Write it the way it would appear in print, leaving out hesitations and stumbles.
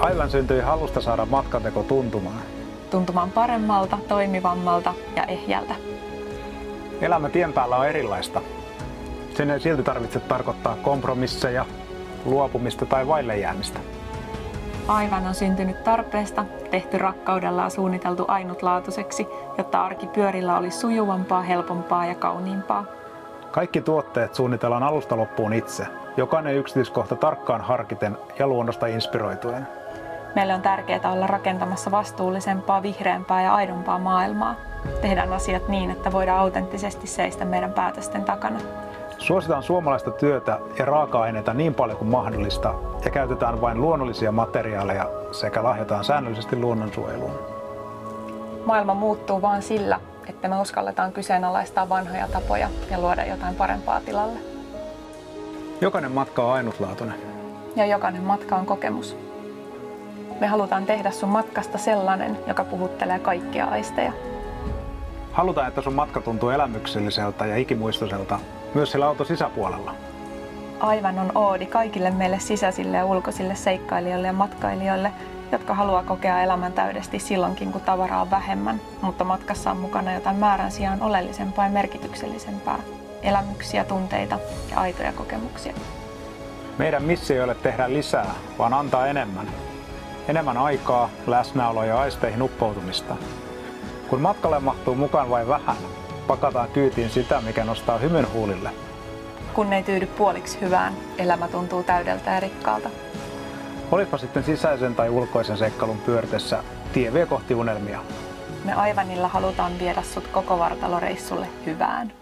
Aivan syntyi halusta saada matkanteko tuntumaan paremmalta, toimivammalta ja ehjältä. Elämä tien päällä on erilaista. Sen ei silti tarvitse tarkoittaa kompromisseja, luopumista tai vaille jäämistä. Aivan on syntynyt tarpeesta, tehty rakkaudella ja suunniteltu ainutlaatuiseksi, jotta arki pyörillä olisi sujuvampaa, helpompaa ja kauniimpaa. Kaikki tuotteet suunnitellaan alusta loppuun itse, jokainen yksityiskohta tarkkaan harkiten ja luonnosta inspiroituen. Meille on tärkeää olla rakentamassa vastuullisempaa, vihreämpää ja aidompaa maailmaa. Tehdään asiat niin, että voidaan autenttisesti seistä meidän päätösten takana. Suositaan suomalaista työtä ja raaka-aineita niin paljon kuin mahdollista ja käytetään vain luonnollisia materiaaleja sekä lahjotaan säännöllisesti luonnonsuojeluun. Maailma muuttuu vain sillä, että me uskalletaan kyseenalaistaa vanhoja tapoja ja luoda jotain parempaa tilalle. Jokainen matka on ainutlaatuinen. Ja jokainen matka on kokemus. Me halutaan tehdä sun matkasta sellainen, joka puhuttelee kaikkia aisteja. Halutaan, että sun matka tuntuu elämykselliseltä ja ikimuistoiselta myös siellä auton sisäpuolella. Aivan on oodi kaikille meille sisäisille ja ulkoisille seikkailijoille ja matkailijoille, jotka haluaa kokea elämän täydesti silloinkin, kun tavaraa on vähemmän, mutta matkassa on mukana jotain määrän sijaan oleellisempaa ja merkityksellisempää. Elämyksiä, tunteita ja aitoja kokemuksia. Meidän missio ei ole tehdä lisää, vaan antaa enemmän. Enemmän aikaa, läsnäoloa ja aisteihin uppoutumista. Kun matkalle mahtuu mukaan vain vähän, pakataan kyytiin sitä, mikä nostaa hymyn huulille. Kun ei tyydy puoliksi hyvään, elämä tuntuu täydeltä ja rikkaalta. Olipa sitten sisäisen tai ulkoisen seikkailun pyörtessä, tie vie kohti unelmia. Me Aivanilla halutaan viedä sut koko vartaloreissulle hyvään.